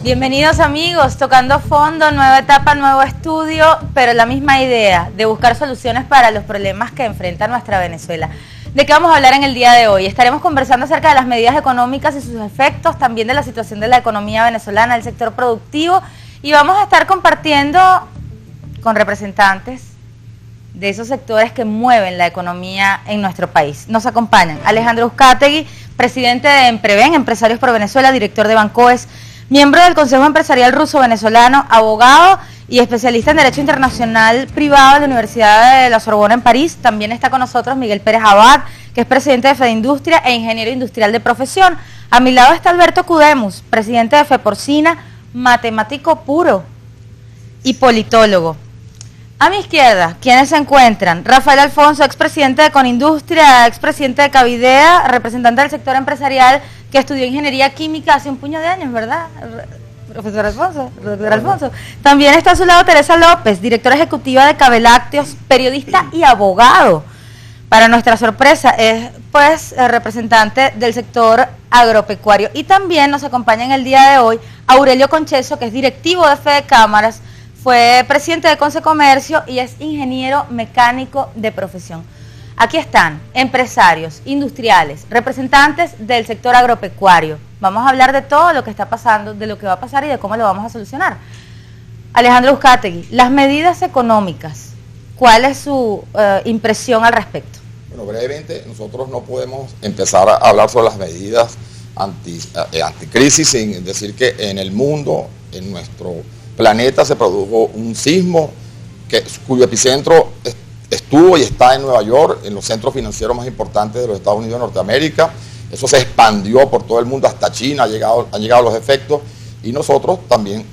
Bienvenidos amigos, tocando fondo, nueva etapa, nuevo estudio, pero la misma idea de buscar soluciones para los problemas que enfrenta nuestra Venezuela. ¿De qué vamos a hablar en el día de hoy? Estaremos conversando acerca de las medidas económicas y sus efectos, también de la situación de la economía venezolana, del sector productivo, y vamos a estar compartiendo con representantes de esos sectores que mueven la economía en nuestro país. Nos acompañan Alejandro Uzcategui, presidente de Empreven, Empresarios por Venezuela, director de Bancoes, miembro del Consejo Empresarial Ruso-Venezolano, abogado y especialista en Derecho Internacional Privado de la Universidad de la Sorbona en París. También está con nosotros Miguel Pérez Abad, que es presidente de Fedindustria e ingeniero industrial de profesión. A mi lado está Alberto Cudemus, presidente de Feporcina, matemático puro y politólogo. A mi izquierda, ¿quiénes se encuentran? Rafael Alfonso, expresidente de Conindustria, expresidente de Cavidea, representante del sector empresarial que estudió ingeniería química hace un puño de años, ¿verdad? Profesor Alfonso, doctor Alfonso. También está a su lado Teresa López, directora ejecutiva de Cabelácteos, periodista y abogado. Para nuestra sorpresa, es pues representante del sector agropecuario. Y también nos acompaña en el día de hoy Aurelio Concheso, que es directivo de Fede Cámaras, fue presidente de Consecomercio y es ingeniero mecánico de profesión. Aquí están empresarios, industriales, representantes del sector agropecuario. Vamos a hablar de todo lo que está pasando, de lo que va a pasar y de cómo lo vamos a solucionar. Alejandro Uzcategui, las medidas económicas, ¿cuál es su impresión al respecto? Bueno, brevemente, nosotros no podemos empezar a hablar sobre las medidas anticrisis sin decir que en el mundo, en nuestro planeta, se produjo un sismo cuyo epicentro estuvo y está en Nueva York, en los centros financieros más importantes de los Estados Unidos de Norteamérica. Eso se expandió por todo el mundo, hasta China han llegado los efectos, y nosotros también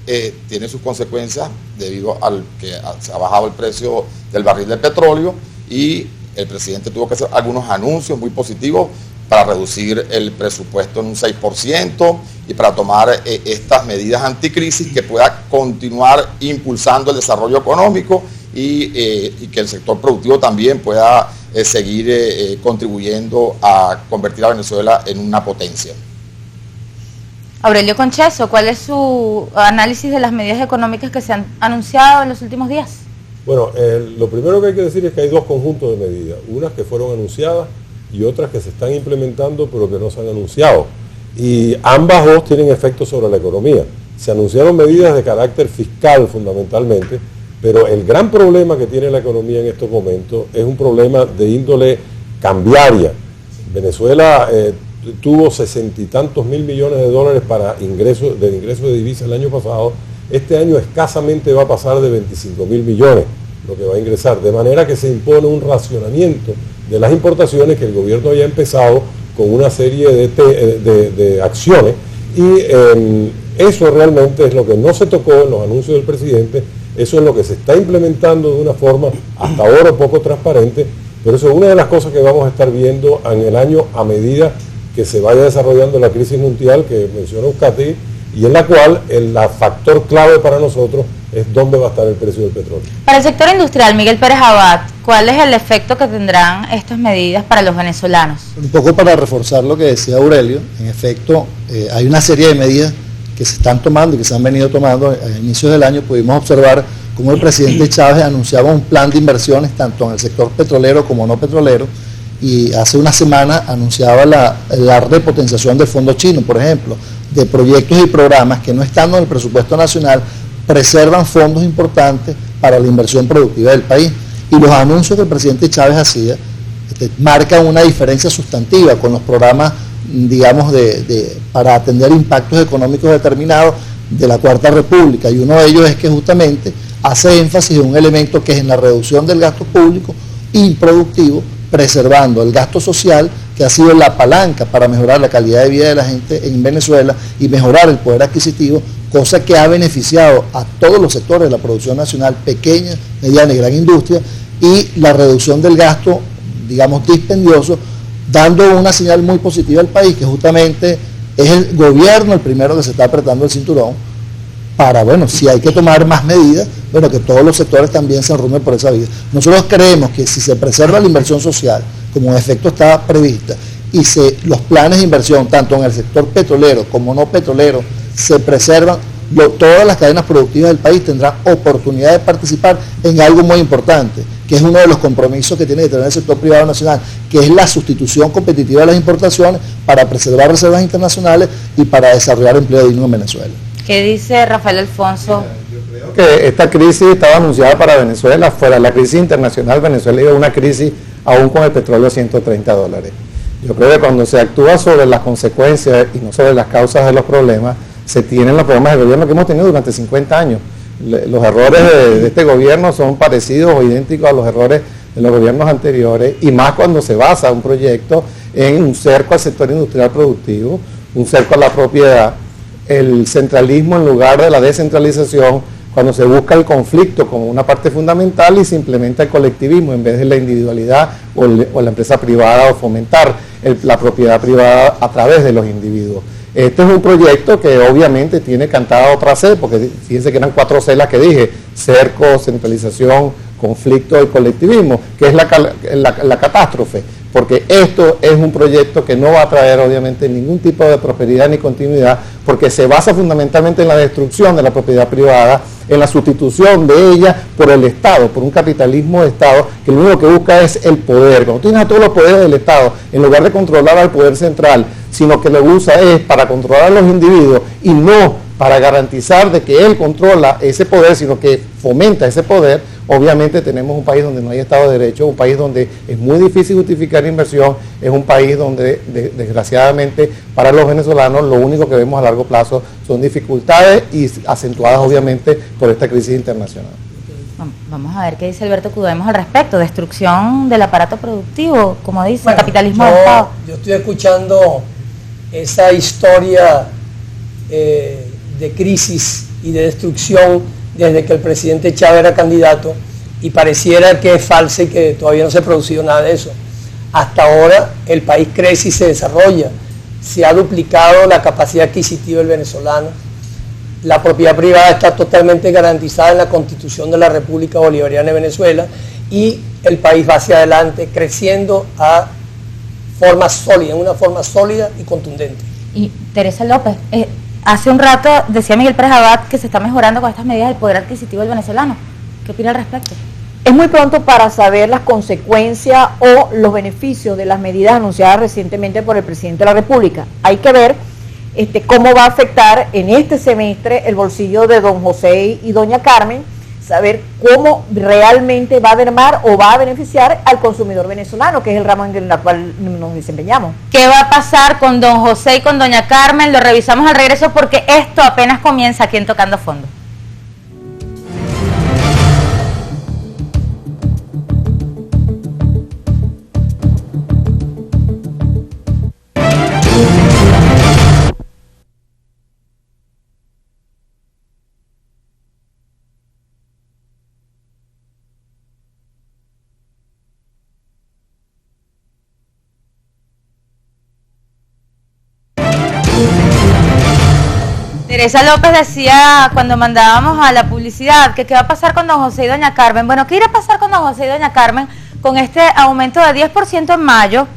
tiene sus consecuencias debido al que se ha bajado el precio del barril de petróleo, y el presidente tuvo que hacer algunos anuncios muy positivos para reducir el presupuesto en un 6% y para tomar estas medidas anticrisis que pueda continuar impulsando el desarrollo económico y que el sector productivo también pueda seguir contribuyendo a convertir a Venezuela en una potencia. Aurelio Concheso, ¿cuál es su análisis de las medidas económicas que se han anunciado en los últimos días? Bueno, lo primero que hay que decir es que hay dos conjuntos de medidas, unas que fueron anunciadas y otras que se están implementando pero que no se han anunciado. Y ambas dos tienen efectos sobre la economía. Se anunciaron medidas de carácter fiscal fundamentalmente, pero el gran problema que tiene la economía en estos momentos es un problema de índole cambiaria. Venezuela tuvo 60 y tantos mil millones de dólares para ingresos de divisas el año pasado. Este año escasamente va a pasar de 25 mil millones lo que va a ingresar, de manera que se impone un racionamiento de las importaciones que el gobierno había empezado con una serie de acciones, y eso realmente es lo que no se tocó en los anuncios del presidente. Eso es lo que se está implementando de una forma hasta ahora poco transparente, pero eso es una de las cosas que vamos a estar viendo en el año a medida que se vaya desarrollando la crisis mundial que mencionó Uzcategui, y en la cual el factor clave para nosotros es dónde va a estar el precio del petróleo. Para el sector industrial, Miguel Pérez Abad, ¿cuál es el efecto que tendrán estas medidas para los venezolanos? Un poco para reforzar lo que decía Aurelio, en efecto, hay una serie de medidas que se están tomando y que se han venido tomando. A inicios del año pudimos observar cómo el presidente Chávez anunciaba un plan de inversiones tanto en el sector petrolero como no petrolero, y hace una semana anunciaba la repotenciación del fondo chino, por ejemplo, de proyectos y programas que no estando en el presupuesto nacional preservan fondos importantes para la inversión productiva del país. Y los anuncios que el presidente Chávez hacía marcan una diferencia sustantiva con los programas, digamos, para atender impactos económicos determinados de la Cuarta República, y uno de ellos es que justamente hace énfasis en un elemento que es en la reducción del gasto público improductivo, preservando el gasto social, que ha sido la palanca para mejorar la calidad de vida de la gente en Venezuela y mejorar el poder adquisitivo, cosa que ha beneficiado a todos los sectores de la producción nacional, pequeña, mediana y gran industria, y la reducción del gasto, digamos, dispendioso, dando una señal muy positiva al país, que justamente es el gobierno el primero que se está apretando el cinturón para, bueno, si hay que tomar más medidas, bueno, que todos los sectores también se arrumen por esa vía. Nosotros creemos que si se preserva la inversión social, como en efecto está prevista, y los planes de inversión, tanto en el sector petrolero como no petrolero, se preservan, todas las cadenas productivas del país tendrán oportunidad de participar en algo muy importante, que es uno de los compromisos que tiene que tener el sector privado nacional, que es la sustitución competitiva de las importaciones para preservar reservas internacionales y para desarrollar empleo digno en Venezuela. ¿Qué dice Rafael Alfonso? Yo creo que esta crisis estaba anunciada para Venezuela, fuera la crisis internacional, Venezuela iba a una crisis aún con el petróleo a $130. Yo creo que cuando se actúa sobre las consecuencias y no sobre las causas de los problemas, se tienen los problemas del gobierno que hemos tenido durante 50 años. Los errores de este gobierno son parecidos o idénticos a los errores de los gobiernos anteriores, y más cuando se basa un proyecto en un cerco al sector industrial productivo, un cerco a la propiedad, el centralismo en lugar de la descentralización, cuando se busca el conflicto como una parte fundamental y se implementa el colectivismo en vez de la individualidad o la empresa privada, o fomentar la propiedad privada a través de los individuos. Este es un proyecto que obviamente tiene cantada otra C, porque fíjense que eran 4 C las que dije: cerco, centralización, conflicto y colectivismo, que es la catástrofe, porque esto es un proyecto que no va a traer obviamente ningún tipo de prosperidad ni continuidad, porque se basa fundamentalmente en la destrucción de la propiedad privada, en la sustitución de ella por el Estado, por un capitalismo de Estado que lo único que busca es el poder. Cuando tienes a todos los poderes del Estado, en lugar de controlar al poder central, sino que lo usa es para controlar a los individuos y no para garantizar de que él controla ese poder, sino que fomenta ese poder. Obviamente tenemos un país donde no hay Estado de Derecho, un país donde es muy difícil justificar inversión, es un país donde desgraciadamente para los venezolanos lo único que vemos a largo plazo son dificultades, y acentuadas obviamente por esta crisis internacional. Vamos a ver qué dice Alberto Cudemos al respecto. Destrucción del aparato productivo, como dice, el capitalismo de Estado. Yo estoy escuchando esa historia de crisis y de destrucción desde que el presidente Chávez era candidato, y pareciera que es falsa y que todavía no se ha producido nada de eso. Hasta ahora el país crece y se desarrolla, se ha duplicado la capacidad adquisitiva del venezolano, la propiedad privada está totalmente garantizada en la Constitución de la República Bolivariana de Venezuela, y el país va hacia adelante creciendo a forma sólida, en una forma sólida y contundente. Y Teresa López, hace un rato decía Miguel Pérez Abad que se está mejorando con estas medidas el poder adquisitivo del venezolano. ¿Qué opina al respecto? Es muy pronto para saber las consecuencias o los beneficios de las medidas anunciadas recientemente por el presidente de la República. Hay que ver cómo va a afectar en este semestre el bolsillo de don José y doña Carmen, saber cómo realmente va a mermar o va a beneficiar al consumidor venezolano, que es el ramo en el cual nos desempeñamos. ¿Qué va a pasar con don José y con doña Carmen? Lo revisamos al regreso, porque esto apenas comienza aquí en Tocando Fondo. Teresa López decía cuando mandábamos a la publicidad que qué va a pasar con don José y doña Carmen. Bueno, ¿qué irá a pasar con don José y doña Carmen con este aumento de 10% en mayo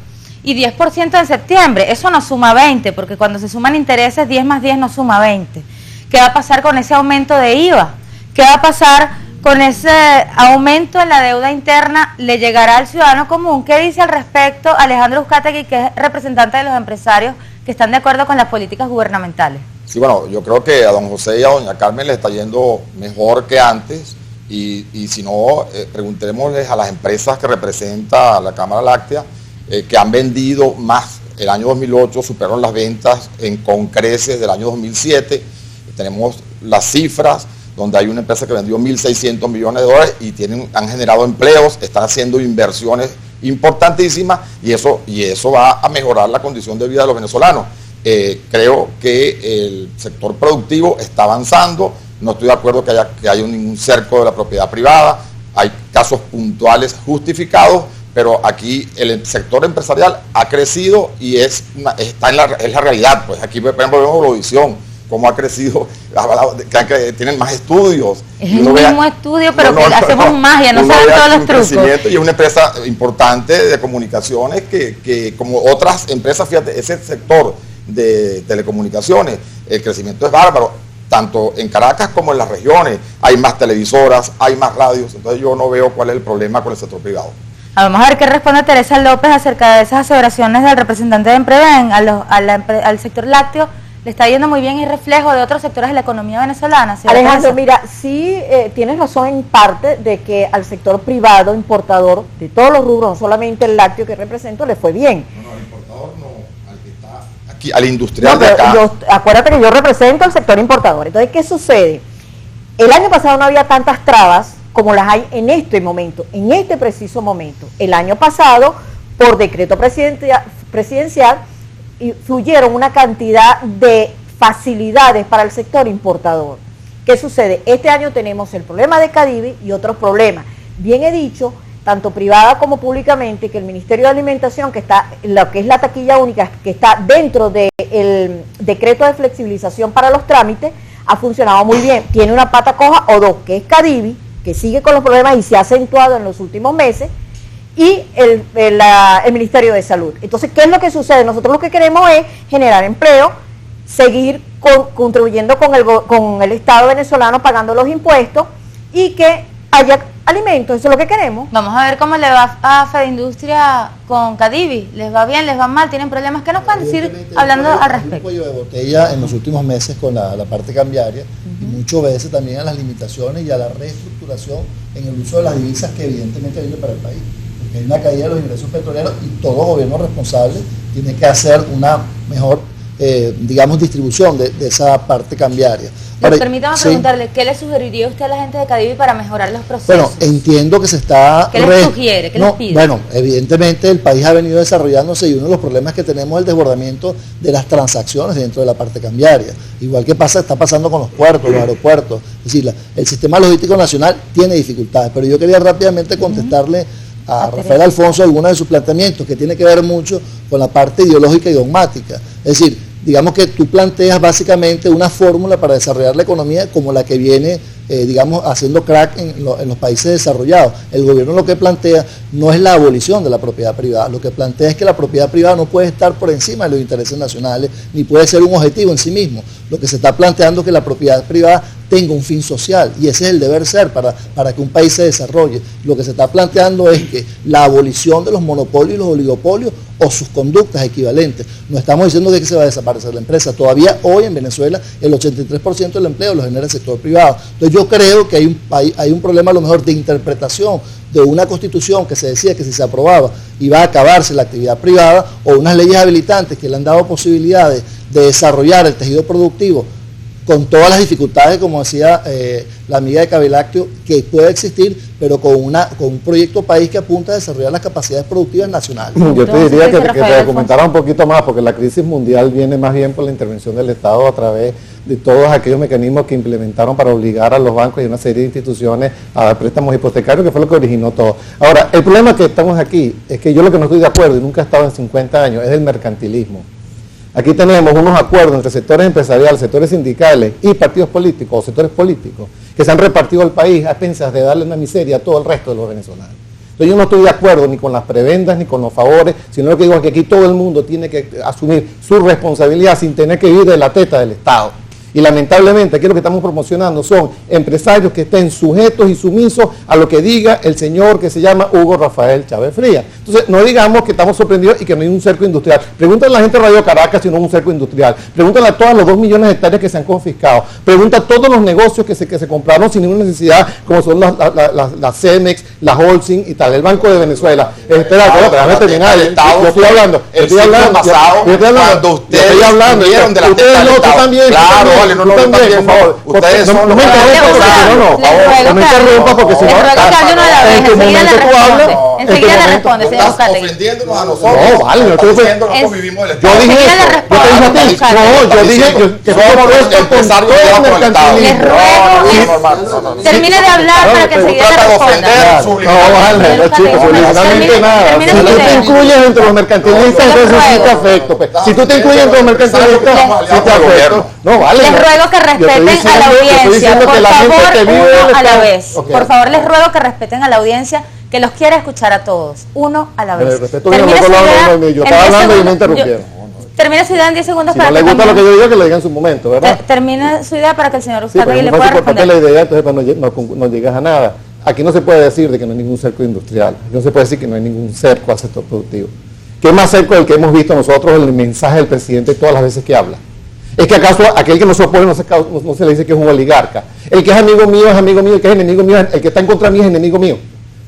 y 10% en septiembre? Eso no suma 20, porque cuando se suman intereses, 10 más 10 no suma 20. ¿Qué va a pasar con ese aumento de IVA? ¿Qué va a pasar con ese aumento en la deuda interna? ¿Le llegará al ciudadano común? ¿Qué dice al respecto Alejandro Uzcategui, que es representante de los empresarios que están de acuerdo con las políticas gubernamentales? Sí, bueno, yo creo que a don José y a doña Carmen les está yendo mejor que antes, y si no, preguntémosles a las empresas que representa la Cámara Láctea, que han vendido más. El año 2008 superaron las ventas con creces del año 2007. Tenemos las cifras donde hay una empresa que vendió 1.600 millones de dólares y han generado empleos, están haciendo inversiones importantísimas, y eso va a mejorar la condición de vida de los venezolanos. Creo que el sector productivo está avanzando. No estoy de acuerdo que haya ningún cerco de la propiedad privada. Hay casos puntuales justificados, pero aquí el sector empresarial ha crecido y es la realidad. Pues aquí, por ejemplo, vemos Globovisión, cómo ha crecido, tienen más estudios. Es el mismo estudio, pero que hacemos magia, no saben todos los trucos. Y es una empresa importante de comunicaciones que como otras empresas, fíjate, ese sector de telecomunicaciones, el crecimiento es bárbaro. tanto en Caracas como en las regiones. Hay más televisoras, hay más radios, entonces yo no veo cuál es el problema con el sector privado. Vamos a ver qué responde Teresa López acerca de esas aseveraciones del representante de Empreven. Al sector lácteo le está yendo muy bien y reflejo de otros sectores de la economía venezolana. Alejandro, mira, sí tienes razón en parte de que al sector privado importador de todos los rubros, no solamente el lácteo que represento, le fue bien. No, al importador no, al que está aquí, al industrial No, de acá. Acuérdate que yo represento al sector importador. Entonces, ¿qué sucede? El año pasado no había tantas trabas como las hay en este momento, en este preciso momento. El año pasado, por decreto presidencial, fluyeron una cantidad de facilidades para el sector importador. ¿Qué sucede? Este año tenemos el problema de Cadivi y otros problemas. Bien he dicho, tanto privada como públicamente, que el Ministerio de Alimentación, que está, lo que es la taquilla única, que está dentro del decreto de flexibilización para los trámites, ha funcionado muy bien. Tiene una pata coja o dos, que es Cadivi, que sigue con los problemas y se ha acentuado en los últimos meses, y el Ministerio de Salud. Entonces, ¿qué es lo que sucede? Nosotros lo que queremos es generar empleo, seguir contribuyendo con el Estado venezolano, pagando los impuestos, y que haya alimentos. Eso es lo que queremos. Vamos a ver cómo le va a Fedindustria con Cadivi. ¿Les va bien, les va mal? ¿Tienen problemas? ¿Qué nos pueden decir hablando al respecto? Un cuello de botella en los últimos meses con la parte cambiaria, y muchas veces también a las limitaciones y a la reestructuración en el uso de las divisas que evidentemente viene para el país. Porque hay una caída de los ingresos petroleros y todo gobierno responsable tiene que hacer una mejor, digamos, distribución de esa parte cambiaria. Permítame preguntarle, ¿qué le sugeriría usted a la gente de Cadivi para mejorar los procesos? Bueno, entiendo que se está... ¿Qué les sugiere? ¿Qué les pide? Bueno, evidentemente el país ha venido desarrollándose y uno de los problemas que tenemos es el desbordamiento de las transacciones dentro de la parte cambiaria. Igual que está pasando con los puertos, los aeropuertos. Es decir, el sistema logístico nacional tiene dificultades, pero yo quería rápidamente contestarle a Rafael Alfonso algunos de sus planteamientos, que tiene que ver mucho con la parte ideológica y dogmática. Es decir, digamos que tú planteas básicamente una fórmula para desarrollar la economía como la que viene, digamos, haciendo crack en los países desarrollados. El gobierno lo que plantea no es la abolición de la propiedad privada, lo que plantea es que la propiedad privada no puede estar por encima de los intereses nacionales, ni puede ser un objetivo en sí mismo. Lo que se está planteando es que la propiedad privada tenga un fin social, y ese es el deber ser para que un país se desarrolle. Lo que se está planteando es que la abolición de los monopolios y los oligopolios o sus conductas equivalentes. No estamos diciendo que se va a desaparecer la empresa. Todavía hoy en Venezuela el 83% del empleo lo genera el sector privado. Entonces yo creo que hay un problema a lo mejor de interpretación de una constitución que se decía que si se aprobaba iba a acabarse la actividad privada, o unas leyes habilitantes que le han dado posibilidades de desarrollar el tejido productivo con todas las dificultades, como decía la amiga de Cabilácteo, que puede existir, pero con un proyecto país que apunta a desarrollar las capacidades productivas nacionales. Yo te diría que te comentara un poquito más, porque la crisis mundial viene más bien por la intervención del Estado a través de todos aquellos mecanismos que implementaron para obligar a los bancos y a una serie de instituciones a dar préstamos hipotecarios, que fue lo que originó todo. Ahora, el problema que estamos aquí es que yo lo que no estoy de acuerdo, y nunca he estado en 50 años, es el mercantilismo. Aquí tenemos unos acuerdos entre sectores empresariales, sectores sindicales y partidos políticos o sectores políticos que se han repartido al país a expensas de darle una miseria a todo el resto de los venezolanos. Entonces yo no estoy de acuerdo ni con las prebendas ni con los favores, sino lo que digo es que aquí todo el mundo tiene que asumir su responsabilidad sin tener que vivir de la teta del Estado. Y lamentablemente aquí lo que estamos promocionando son empresarios que estén sujetos y sumisos a lo que diga el señor que se llama Hugo Rafael Chávez Frías. Entonces no digamos que estamos sorprendidos y que no hay un cerco industrial. Pregúntale a la gente de Radio Caracas si no hay un cerco industrial. Pregúntale a todas las 2 millones de hectáreas que se han confiscado. Pregunta a todos los negocios que se compraron sin ninguna necesidad, como son las Cemex, las Holcim y tal, el Banco de Venezuela. Espera, déjame terminar. Yo estoy hablando. Cuando ustedes vinieron de la teta del Estado. Claro, vale, no también, por favor. Ustedes son... No me interrumpa porque si no... Enseguida le responde, señor Buscategui. Ofendiéndonos a nosotros. No, vale, no estoy ofendiendo. Nosotros vivimos del Estado. Yo dije yo dije que somos los empresarios que llevan por el Estado. Les ruego, termine de hablar para que enseguida le responda. No, vale, chicos, absolutamente nada. Si tú te incluyes entre los mercantilistas, entonces sí te afecto. Si tú te incluyes entre los mercantilistas, sí te afecto. No, vale. Les ruego que respeten a la audiencia, por favor, uno a la vez. Por favor, les ruego que respeten a la audiencia, que los quiere escuchar a todos, uno a la vez. Respeto bien, yo estaba hablando y me interrumpieron. Termina su idea en 10 segundos Si para no le gusta lo que yo digo, que lo diga en su momento, ¿verdad? Termina su idea para que el señor Sí, pero Uzcategui le es muy pueda fácil compartir responder. la idea, entonces pues, no llegas a nada. Aquí no se puede decir de que no hay ningún cerco industrial, aquí no se puede decir que no hay ningún cerco al sector productivo. ¿Qué más cerco del que hemos visto nosotros en el mensaje del presidente todas las veces que habla? ¿Es que acaso aquel que no se opone no se le dice que es un oligarca? El que es amigo mío es amigo mío, el que es enemigo mío, el que está en contra mío es enemigo mío.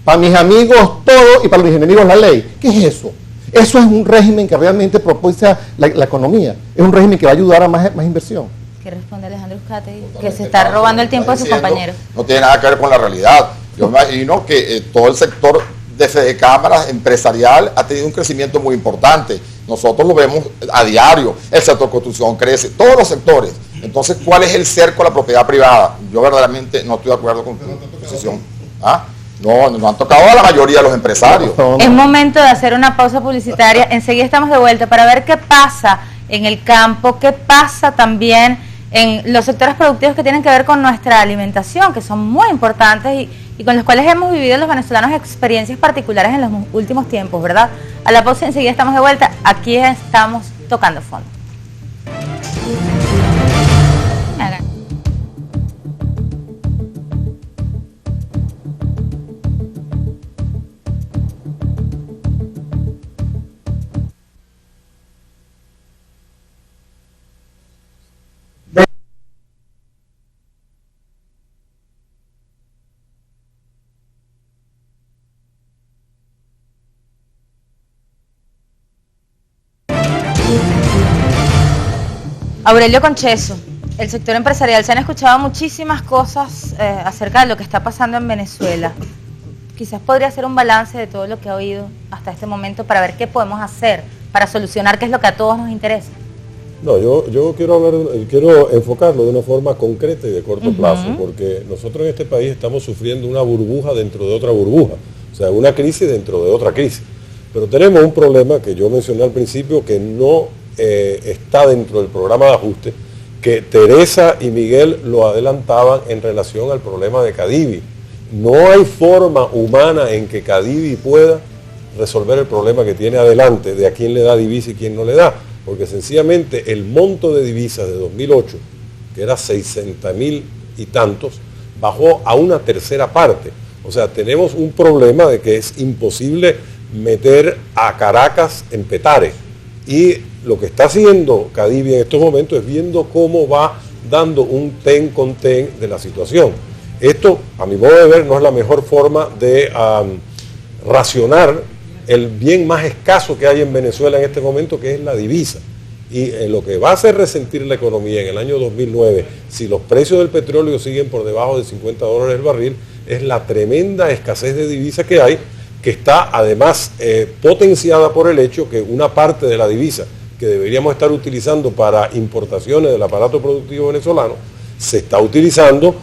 Para mis amigos todo y para mis enemigos la ley. ¿Qué es eso? Eso es un régimen que realmente propulsa la economía. Es un régimen que va a ayudar a más inversión. ¿Qué responde Alejandro Uzcategui? Que se está robando el tiempo de sus compañeros. No tiene nada que ver con la realidad. Yo me imagino que todo el sector de Fedecámaras empresarial ha tenido un crecimiento muy importante. Nosotros lo vemos a diario. El sector construcción crece, todos los sectores. Entonces, ¿cuál es el cerco a la propiedad privada? Yo verdaderamente no estoy de acuerdo con tu posición. ¿Ah? No, nos han tocado a la mayoría de los empresarios. Es momento de hacer una pausa publicitaria. Enseguida estamos de vuelta para ver qué pasa en el campo, qué pasa también en los sectores productivos que tienen que ver con nuestra alimentación, que son muy importantes y con los cuales hemos vivido los venezolanos experiencias particulares en los últimos tiempos, ¿verdad? A la pausa enseguida estamos de vuelta. Aquí estamos tocando fondo. Aurelio Concheso, el sector empresarial, se han escuchado muchísimas cosas acerca de lo que está pasando en Venezuela. Quizás podría hacer un balance de todo lo que ha oído hasta este momento para ver qué podemos hacer para solucionar qué es lo que a todos nos interesa. No, yo quiero enfocarlo de una forma concreta y de corto plazo, porque nosotros en este país estamos sufriendo una burbuja dentro de otra burbuja, o sea, una crisis dentro de otra crisis. Pero tenemos un problema que yo mencioné al principio que no está dentro del programa de ajuste, que Teresa y Miguel lo adelantaban en relación al problema de Cadivi. No hay forma humana en que Cadivi pueda resolver el problema que tiene adelante de a quién le da divisa y quién no le da, porque sencillamente el monto de divisas de 2008, que era 600.000 y tantos, bajó a una tercera parte. O sea, tenemos un problema de que es imposible meter a Caracas en Petare. Y lo que está haciendo Cadivi en estos momentos es viendo cómo va dando un ten con ten de la situación. Esto, a mi modo de ver, no es la mejor forma de racionar el bien más escaso que hay en Venezuela en este momento, que es la divisa. Y lo que va a hacer resentir la economía en el año 2009, si los precios del petróleo siguen por debajo de $50 el barril, es la tremenda escasez de divisa que hay, que está además potenciada por el hecho que una parte de la divisa que deberíamos estar utilizando para importaciones del aparato productivo venezolano, se está utilizando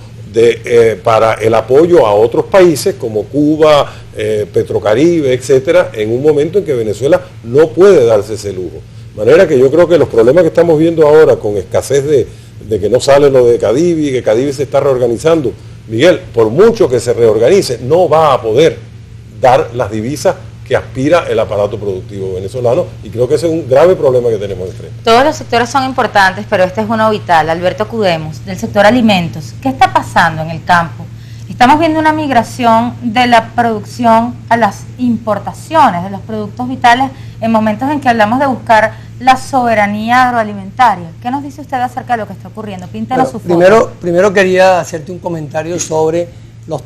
para el apoyo a otros países como Cuba, Petrocaribe, etcétera, en un momento en que Venezuela no puede darse ese lujo. De manera que yo creo que los problemas que estamos viendo ahora con escasez de que no sale lo de Cadivi, que Cadivi se está reorganizando, Miguel, por mucho que se reorganice, no va a poder dar las divisas que aspira el aparato productivo venezolano, y creo que ese es un grave problema que tenemos enfrente. Todos los sectores son importantes, pero este es uno vital. Alberto Cudemos, del sector alimentos. ¿Qué está pasando en el campo? Estamos viendo una migración de la producción a las importaciones de los productos vitales en momentos en que hablamos de buscar la soberanía agroalimentaria. ¿Qué nos dice usted acerca de lo que está ocurriendo? Píntanos su foto. Primero quería hacerte un comentario sobre los